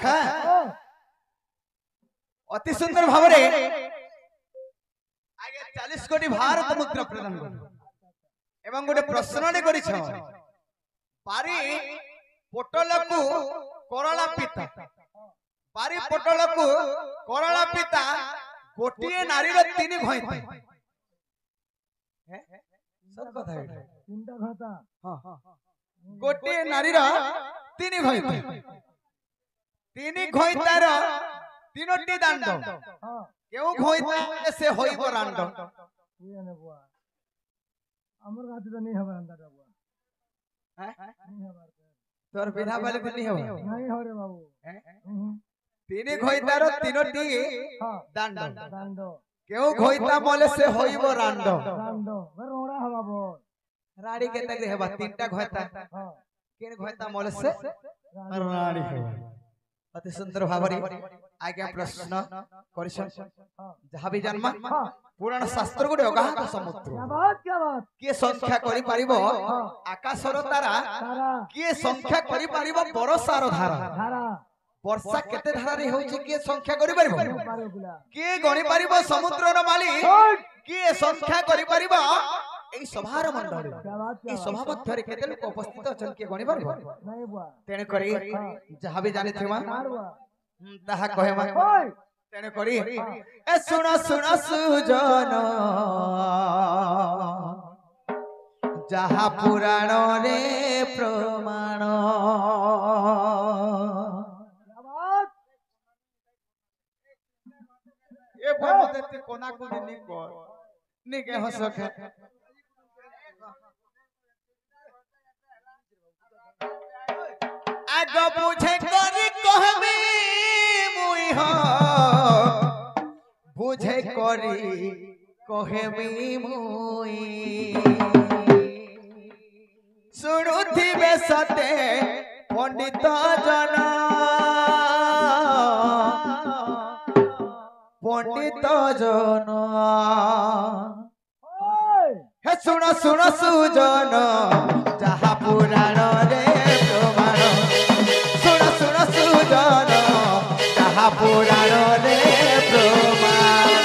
सखा अति सुंदर भाव रे आगे 40 कोटी भारत मुद्रा प्रदान कर एवं गोटे प्रश्न ने करिछ पारी पोटल को करला पिता पारी पोटल को करला पिता गोटिए नारी रो तीन घोइता सब कथा है तीनटा घोता हां गोटिए नारी रो तीन घोइता रो तीनोटी दांड केउ घोइता से होइबो रांड ये ने बुआ हमर गाती तो नहीं हवा अंदर बुआ हैं नहीं हवा तोर बिना वाले को नहीं हवा नहीं हो रे बाबू तीन घोइता रो तीनोटी दांड दांड केउ घोइता मोले से होइबो रांड रांड रोड़ा हवा बोल राड़ी के तक हेबा तीनटा घोइता केन घोइता मोले से राड़ी हेबा अति सुंदर भावरी आज्ञा प्रश्न करिसन जहा भी जन्म पुराण शास्त्र गुडे अगाध समुद्र क्या बात के संख्या करि परिबो आकाशर तारा के संख्या करि परिबो बरसार धारा वर्षा केते धारा रे होछि के संख्या करि परिबो के गणि परिबो समुद्रर माली के संख्या करि परिबो ए सभार मंडल ए सभा मध्यरे केते लोक उपस्थित अछन के गणि परिबो नै बुआ तेने करी जहा भी जाने थिमा ताहा कहेमा तेने करी ए सुन सुन सुजन जहा पुराण रे प्रमाण ए भमते कोना को नि कर नि के हसख आगो बुझे करी कहबी मुई हो बुझे करी कहबी मुई सुनुथिबे सते पंडित जन पंडित जन हे सुन सुन सुजन जहा पुराण रे प्रमाण सुन सुन सुजन जहा पुराण रे प्रमाण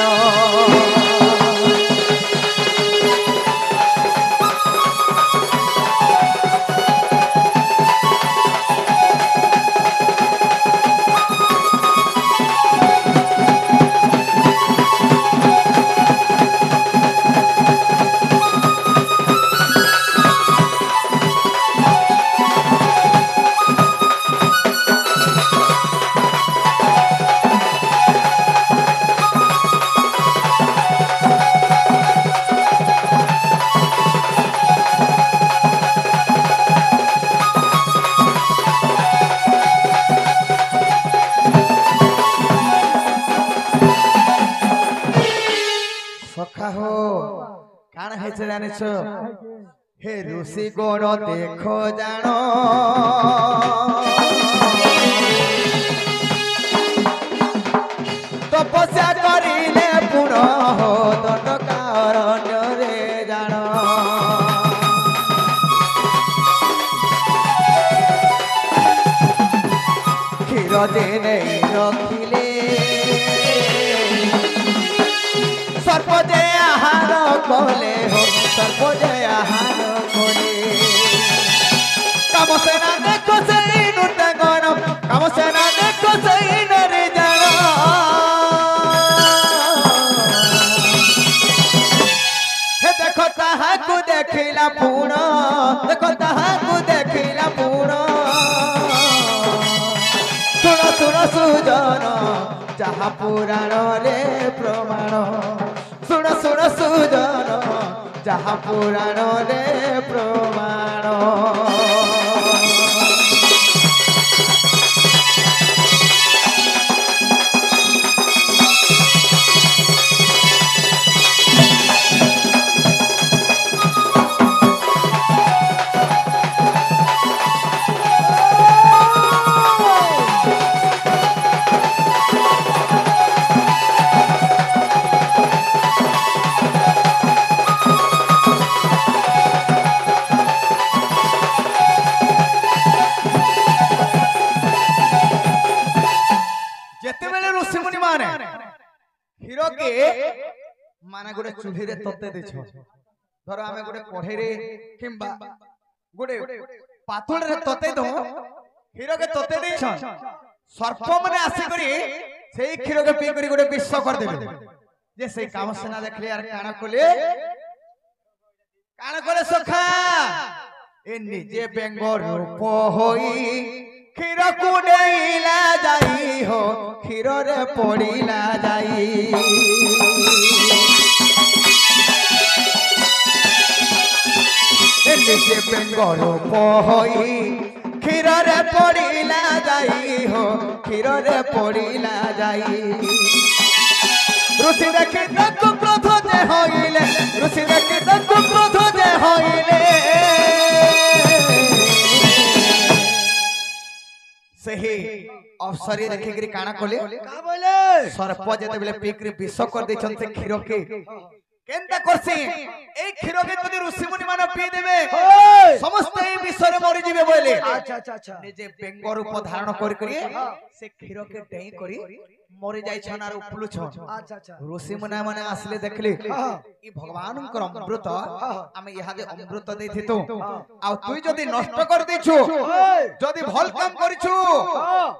हे ऋषि गुण देखो जानो तपस्या करिले पुनः दंडकारण्य रे जानो क्षीर देने रखिले सर्प जे आहार कले हो सर्प जे आहार कले कामसेना देखो सही नृत्यगण कामसेना देखो सही नरे जन हे देखो ताहाकु देखिला पुण देखो ताहाकु देखिला पुण सुन सुन सुजन जहा पुराण रे प्रमाण सुन सुन सुजन जहा पुराण रे प्रमाण ଯେତେବେଳେ ଋଷି ମୁନି ମାନେ କ୍ଷୀର କେ ମାନେ ଗୋଟେ ଚୁଲିରେ ତତେ ଦେଇଛ ଧର ଆମେ ଗୋଟେ କଢେଇରେ କିମ୍ବା ଗୋଟେ ପାତୁଳରେ ତତେ ଦଉ କ୍ଷୀର କେ ତତେ ଦେଇଛ ସର୍ପ ମାନେ ଆସିକରି ସେଇ କ୍ଷୀର କେ ପି କରି ଗୋଟେ ବିଷ କରିଦେବେ ଯେ ସେଇ କାମ ସେନା ଦେଖିଲେ ଆର କାଣ କଲେ ସଖା ए निजे बेंग रूप होई क्षीर को नेला जाई हो क्षीर रे पड़ीला जाई ए निजे बेंग रूप होई क्षीर रे पड़ीला जाई हो क्षीर रे पड़ीला जाई ऋषि देखी तक क्रोध जे होइले ऋषि देखी तक क्रोध जे होइले सही अवसरी देखिकरी काना कोले का बोले सर्प जते बेले पीकरी विष कर दे छन से क्षीर के केनता करसी ए क्षीर के जदी ऋषि मुनि मान पी देबे समस्त ए विष रे मरि जिवे बोले अच्छा अच्छा अच्छा निजे बेंग रूप धारण कर करी से क्षीर के टेई करी मरि जाय छन आर उपलु छन अच्छा अच्छा ऋषि मुनि माने आसले देखले ई भगवान कर अमृत आमे यहा दे अमृत देथि तो आ तू जदी नष्ट कर देछु जदी भल काम करिछु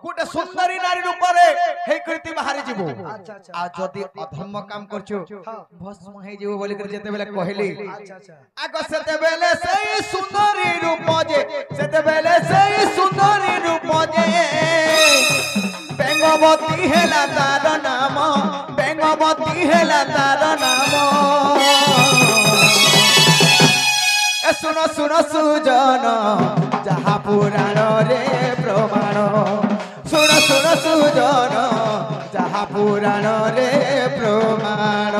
गुटे सुंदरी नारी रूप रे हे कृति बाहरी जिवो अच्छा अच्छा आ जदी अधर्म काम करछु भस्म हे जिवो बोली कर जते बेले कहली अच्छा अच्छा आग सेते बेले सेई सुंदरी रूप जे सेते बेले सेई सुंदरी रूप जे बेंगवती हेला तार नाम बेंगवती हेला तार नाम ए सुनो सुनो सुजन जहा पुराण रे प्रमाण सुनो सुनो सुजन जहा पुराण रे प्रमाण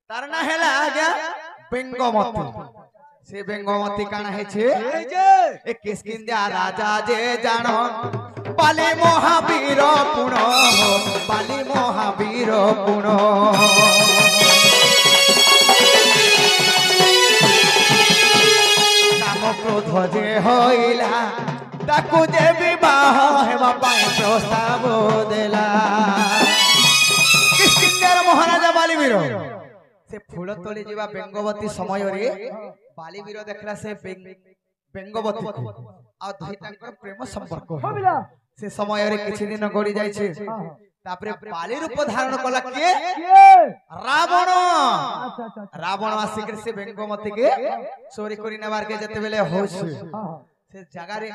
तार ना हेला आज्ञा बेंगमती से बेंगमती काना है छे ए किसकिंदा राजा जे जानो बाली महावीर पुण बाली महावीर पुण काम क्रोध जे होइला ताकू जे विवाह हेबा पाए प्रस्ताव देला किसकिंदार महाराजा बालीवीर से फूल तोली जीवा बेंगवती समय रे बालीवीर देखला से बेंगवती को आ दुई तांकर प्रेम संपर्क से समय रे किछि दिन गड़ी जाय छे तापरे बाली रूप धारण कला के रावण रावण आसिक से बेंगवती के चोरी करी नेबार के जते बेले होश से जगह रे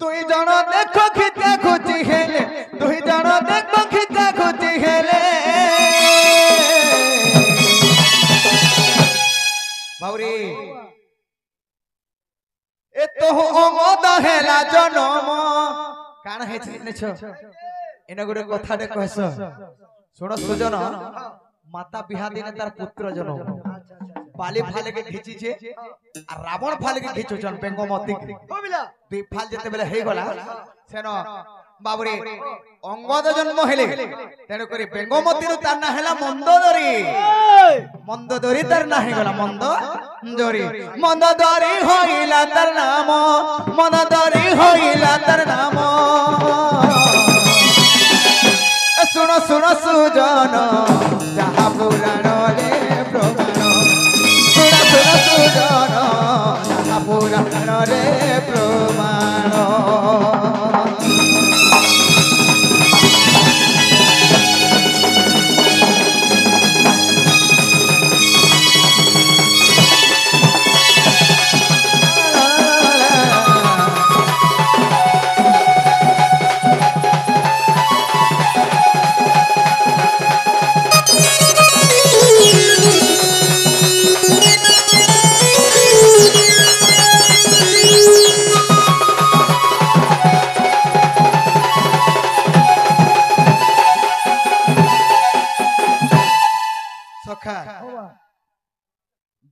दुई जण देखो खिता खुची हेले दुई जण देखो खिता खुची हेले बाउरी ए तो अंगद हेला जनम कान हे छिने छ एना गुरे कथाटे कहस सुनो सुजन माता बिहा दिने तार पुत्र जन्म बाली फाले के खिची छे आ रावण फाले के खिचो जन बेंगमती दुई फाल जते बेले हे गला सेनो बाबुरे अंगद जन्म हेले तेनु करी बेंगमती रु तार ना हेला मंदोदरी तार ना हे गला मंदोदरी होइला तार नाम मंदोदरी होइला तार नाम सुनो सुनो सुजन जहा पुराण रे प्रमाण सुनो सुनो सुजन जहा पुराण रे प्रमाण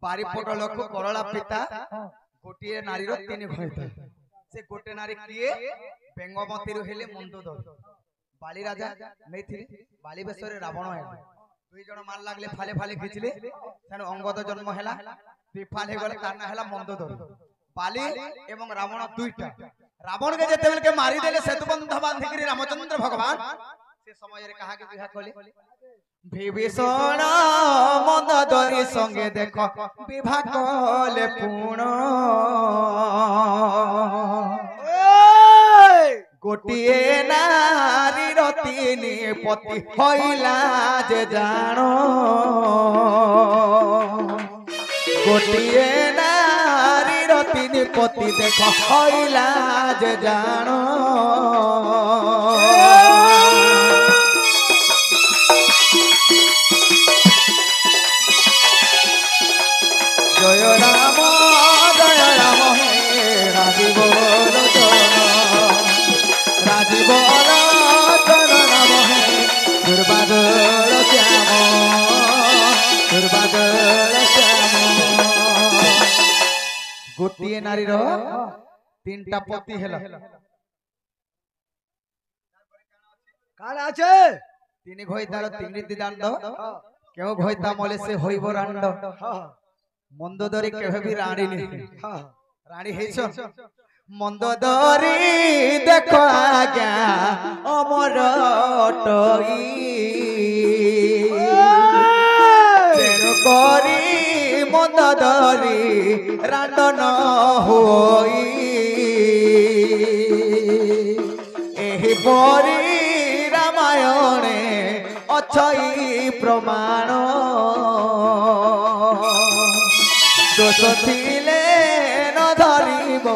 बारीपट लोक करला पिता गोटे नारीर तीन घोइता से गोटे नारी किए बेंगमती हेले मंदोदर बाली राजा नहीं थी बाली बेसरे रावण है दुई जन मार लागले फाले फाले खिचले तेणु अंगद जन्म हैला विफल हे गले तार ना हैला मंदोदर बाली एवं रावण दुईटा रावण के जेते बेल के मारी देले सेतुबंध बांधी करी रामचंद्र भगवान से समय रे कहा के बिहा कले विभीषण मंदोदरी संगे देखो विवाह कले पूर्ण गोटिए नारी तीनी पति होइला जे जानो गोटिए नारी तीनी पति देखो होइला जे जानो जय राम हे राजीव राजीव राम हे दुर्बादल श्याम गोटे नारी तीन टा पति हेला काना আছে তিনি ঘইতার তিনটি দাণ্ড কেউ ঘইতা মলে সে হইব রাণ্ড मंदोदरी केवे भी रानी नहीं रानी है मंदोदरी देखो आज्ञा अमर टई तेणु करी मंदोदरी रांडन होई एही परी रामायणे अछई प्रमाण दोष थिले न धरिब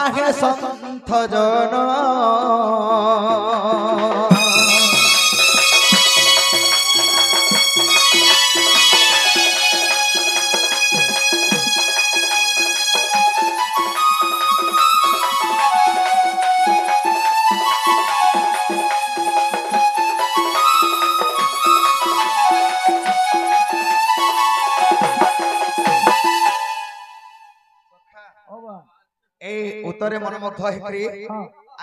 आहे सन्थ जन उत्तरे मनमुग्ध हेकरी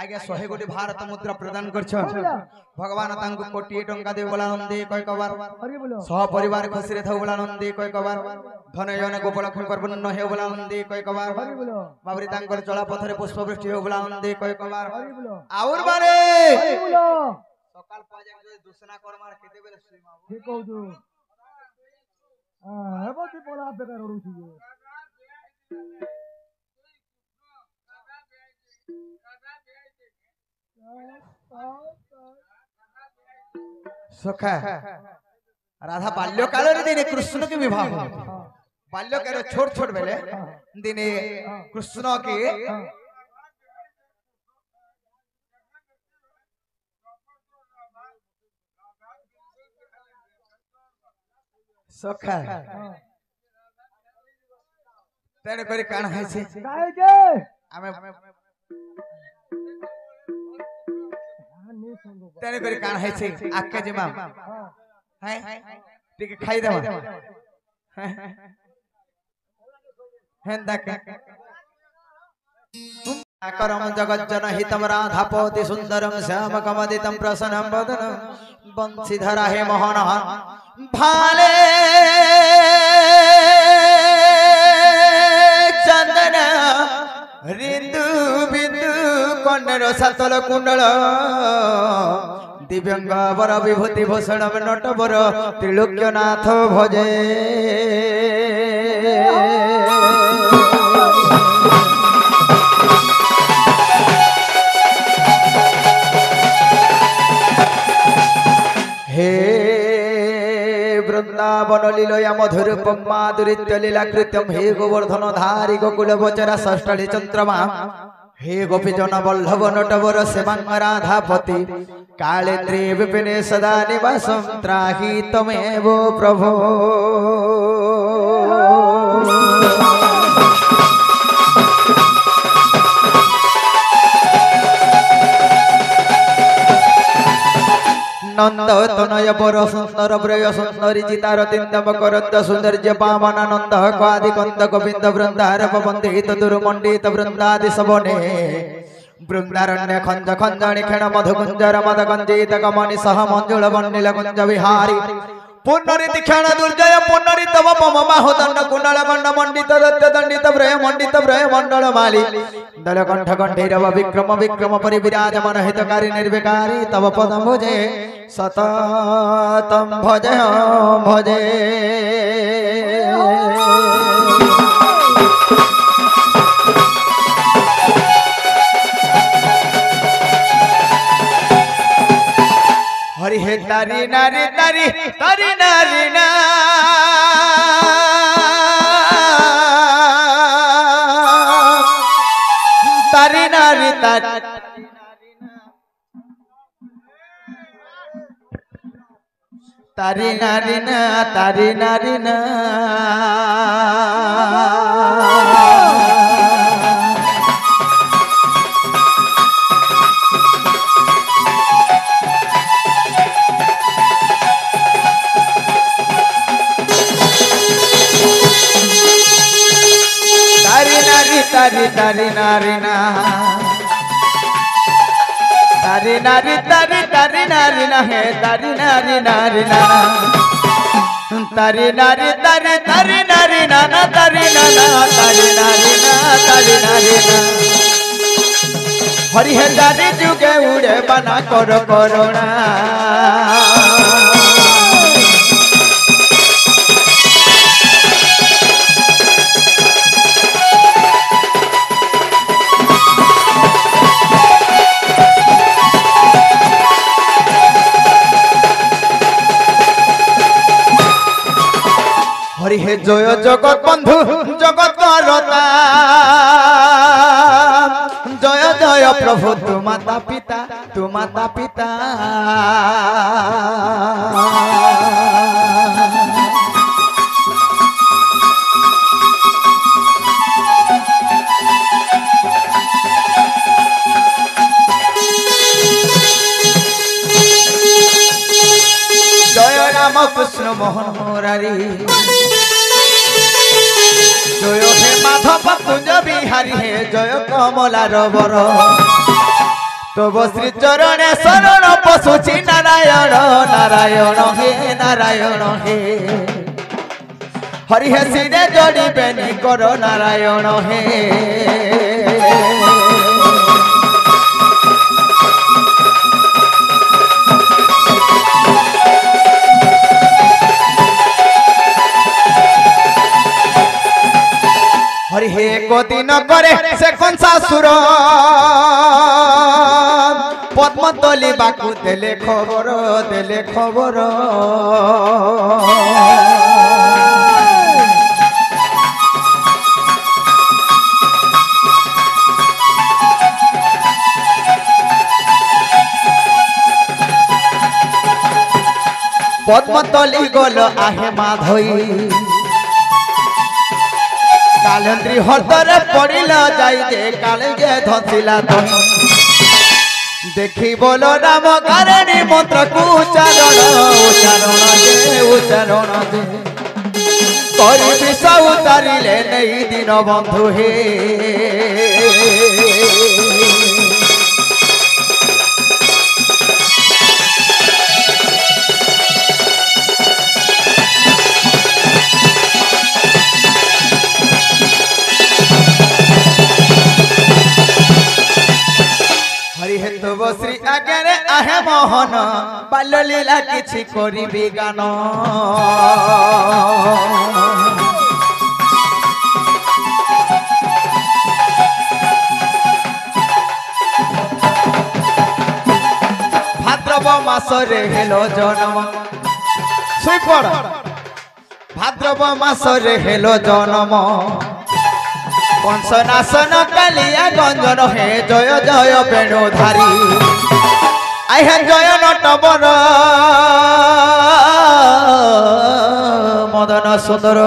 आगे 100 कोटी भारत मुद्रा प्रदान करछन भगवान तांको कोटी टंका दे बोला नंदी कय कबार सह परिवार खुशी रे थौ बोला नंदी कय कबार धन यन गोपाल खंकर पूर्ण हे बोला नंदी कय कबार बाबरी तांकर चला पथरे पुष्प वृष्टि हो बोला नंदी कय कबार आउर बारे सकाल पाजे दूसरा करमार केते बेले सुइमा ठीक कहू तू हेबो ती बोला बेकार रोडू छी सखा राधा बाल्यकाल दिने कृष्ण के विवाह बाल्यकाल छोट छोट बेले दिने कृष्ण के सखा तेरे करी कान है से काहे के हमें तेरे करी कान है से आके जिमा हैं ठीक खाई देवा हेंदा के करम जगत जन हितम राधापति सुंदरम श्याम कमदितम प्रसन्नम वदनम बंशीधर हे मोहन भाले चंदन रिंदु बिंदु कन्नर सतल कुंडल दिव्यंग वर विभूति भूषण नटवर त्रिलोक्यनाथ भजे हे वृंदावन लीलया मधुरूपम माधुरीत्य लीला कृत्यम हे गोवर्धन धारी गोकुल गोचरा षष्ठी चंद्रमा हे गोपीजन वल्लभ नटवर सेवांग राधापति कालेन्द्रे विपिने सदा निवासं त्राहि तमेव प्रभो नंद तनय बर सुंदर ब्रय सुंदरी चितार तिंदम करत सौंदर्य पावनानंद आदि कंद गोविंद वृंदारप वंदित दुर्मंडित वृंदादि सबने वृंदारण्य खंज खंजणि खेण मधुकुंजर मद गंजित कमनि सह मंजुल वन्निल कुंज विहारी पुनरिति क्षण दुर्जय पुनरित वपम बाहुदंड कुंडल गंड मंडित दत्त दंडित ब्रय मंडल माली दल कंठ कंठीरव विक्रम विक्रम परिविराजमान हितकारी निर्विकारी तव पदम भजे सततम भजे भजे हरि हे तारी नारी नारी तारी नारी ना तारी नारी तारी तारी नारी ना तारी नारी ना तारी तारी नारी ना तारी नारी तारी तारी नारी ना है तारी नारी नारी ना तारी नारी तारी तारी नारी ना ना तारी ना ना तारी नारी ना तारी नारी ना हरि हे तारी जुगे उड़े बना करो करुणा हरि हे जय जगत बंधु जगत करता जय जय प्रभु तु माता पिता जय राम कृष्ण मोहन मुरारी जय हे माधव कुंज बिहारी हे जय कमलार बर तब श्री चरणे शरण पशुची नारायण नारायण हे नारायण हे हरि हे सिरे जोड़ी बेनी करो नारायण हे हरि हे गति न करे से कंसासुर पद्म तली बाकू देले खबर पद्म तली गल आहे माधई कालेन्द्री हरदरे पड़िला जाई जे काले जे धसिला तो देखी बोलो राम कारिणी मंत्र को उच्चारण दे करी विष उतारिले नहीं दिन बंधु हे श्री आगे आहे मोहन बाल लीला किछि करिबी गान भाद्रव मासरे हेलो जन्म सुपड़ भाद्रव मासरे हेलो जन्म कंसनाशन कालिया गंजन हे जय जय वेणुधारी आई हे जय नटवर मदन सुंदर